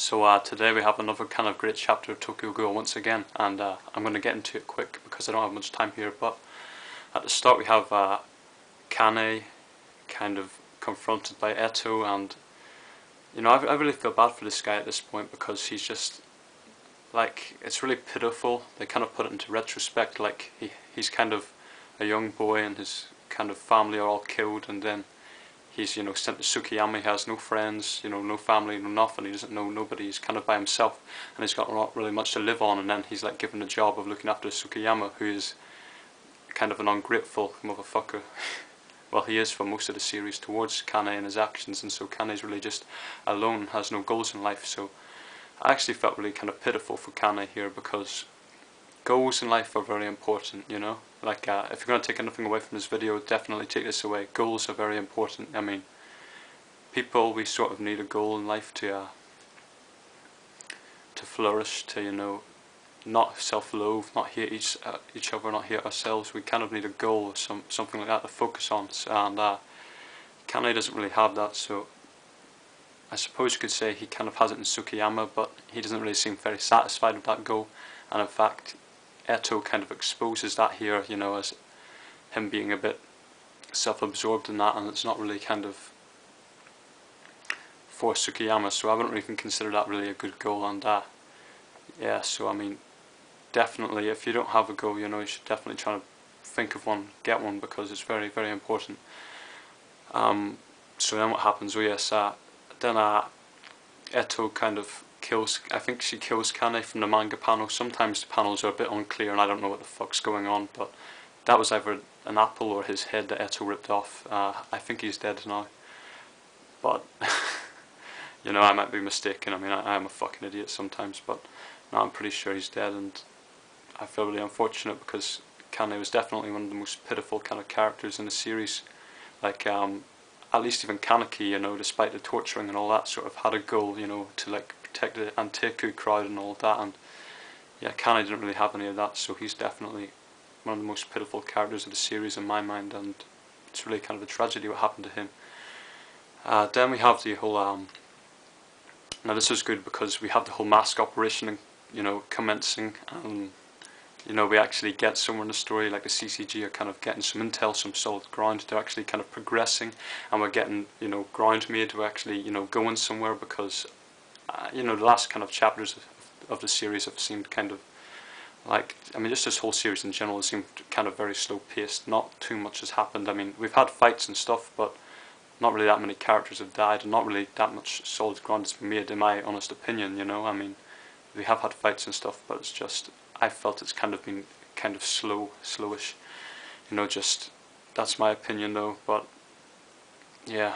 So today we have another kind of great chapter of Tokyo Ghoul once again, and I'm going to get into it quick because I don't have much time here. But at the start we have Kane kind of confronted by Eto, and I really feel bad for this guy at this point because he's just like, it's really pitiful. They kind of put it into retrospect, like he's kind of a young boy and his kind of family are all killed, and then he's sent to Tsukiyama. He has no friends, no family, no nothing. He doesn't know nobody. He's kind of by himself, and he's got not really much to live on. And then he's like given the job of looking after Tsukiyama, who is kind of an ungrateful motherfucker. Well, he is for most of the series towards Kane and his actions, and so Kane's really just alone, has no goals in life. So I actually felt really kind of pitiful for Kane here, because goals in life are very important, Like, if you're going to take anything away from this video, definitely take this away. Goals are very important. I mean, we sort of need a goal in life to flourish, to, not self-loathe, not hate each other, not hate ourselves. We kind of need a goal, or something like that to focus on. And Kane doesn't really have that, so I suppose you could say he kind of has it in Tsukiyama, but he doesn't really seem very satisfied with that goal. And in fact, Eto kind of exposes that here, as him being a bit self-absorbed in that, and it's not really kind of for Tsukiyama, so I wouldn't even consider that really a good goal. And yeah, so I mean, definitely if you don't have a goal, you should definitely try to think of one, get one, because it's very, very important. So then what happens? Oh yes, then Eto kind of kills, I think she kills Kane from the manga panel. Sometimes the panels are a bit unclear and I don't know what the fuck's going on, but that was either an apple or his head that Eto ripped off. I think he's dead now, but I might be mistaken. I mean, I am a fucking idiot sometimes, but no, I'm pretty sure he's dead, and I feel really unfortunate because Kane was definitely one of the most pitiful kind of characters in the series. Like, at least even Kaneki, despite the torturing and all that, sort of had a goal, to like protect the Anteku crowd and all that. And yeah, Kane didn't really have any of that, so he's definitely one of the most pitiful characters of the series in my mind, and it's really kind of a tragedy what happened to him. Then we have the whole now this was good because we have the whole mask operation, commencing, and we actually get somewhere in the story, like the CCG are kind of getting some intel, some solid ground. They're actually kind of progressing, and we're getting, ground made. We're actually, going somewhere, because, the last kind of chapters of the series have seemed kind of like, I mean, just this whole series in general has seemed kind of very slow paced. Not too much has happened. I mean, we've had fights and stuff, but not really that many characters have died, and not really that much solid ground has been made, in my honest opinion. I mean, we have had fights and stuff, but it's just, I felt it's kind of been kind of slowish, just, that's my opinion though. But yeah,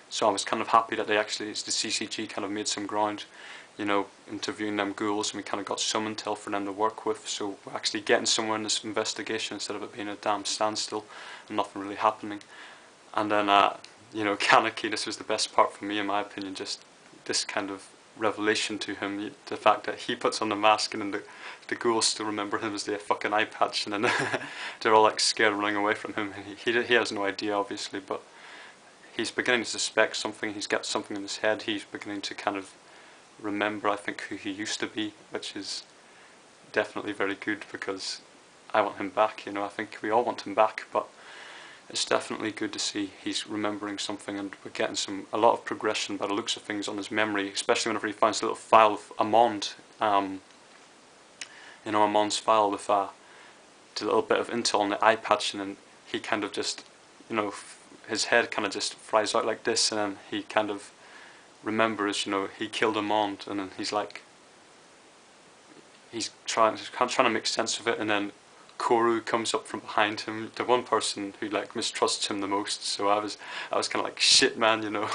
so I was kind of happy that the CCG kind of made some ground, interviewing them ghouls, and we kind of got some intel for them to work with, so we're actually getting somewhere in this investigation instead of it being a damn standstill and nothing really happening. And then, Kaneki, this was the best part for me in my opinion, just this kind of revelation to him, the fact that he puts on the mask and then the ghouls still remember him as the fucking eye patch, and then they're all like scared, running away from him, and he has no idea obviously, but he's beginning to suspect something. He's got something in his head. He's beginning to kind of remember, I think, who he used to be, which is definitely very good, because I want him back. I think we all want him back, but it's definitely good to see he's remembering something, and we're getting a lot of progression by the looks of things on his memory, especially whenever he finds a little file of Amond, Amond's file with a little bit of intel on the eye patch, and then he kind of just, his head kind of just fries out like this, and then he kind of remembers, he killed Amond, and then he's like, he's trying to make sense of it, and then Koru comes up from behind him, the one person who like mistrusts him the most. So I was kind of like, shit man,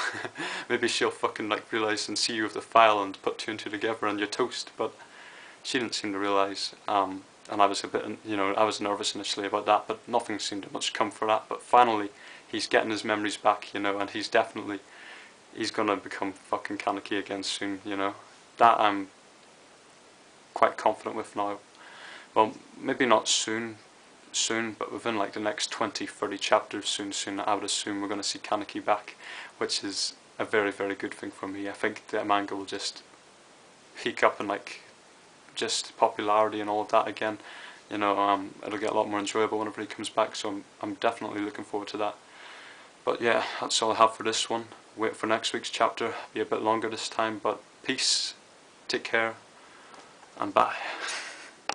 maybe she'll fucking like realise and see you with the file and put two and two together and you're toast. But she didn't seem to realise, and I was a bit, I was nervous initially about that, but nothing seemed to much come for that. But finally he's getting his memories back, and he's gonna become fucking Kaneki again soon, that I'm quite confident with now. Well, maybe not soon, but within like the next 20-30 chapters, soon, I would assume we're going to see Kaneki back, which is a very, very good thing for me. I think the manga will just peak up in like just popularity and all of that again. You know, it'll get a lot more enjoyable whenever he comes back, so I'm definitely looking forward to that. But yeah, that's all I have for this one. Wait for next week's chapter, be a bit longer this time, but peace, take care, and bye.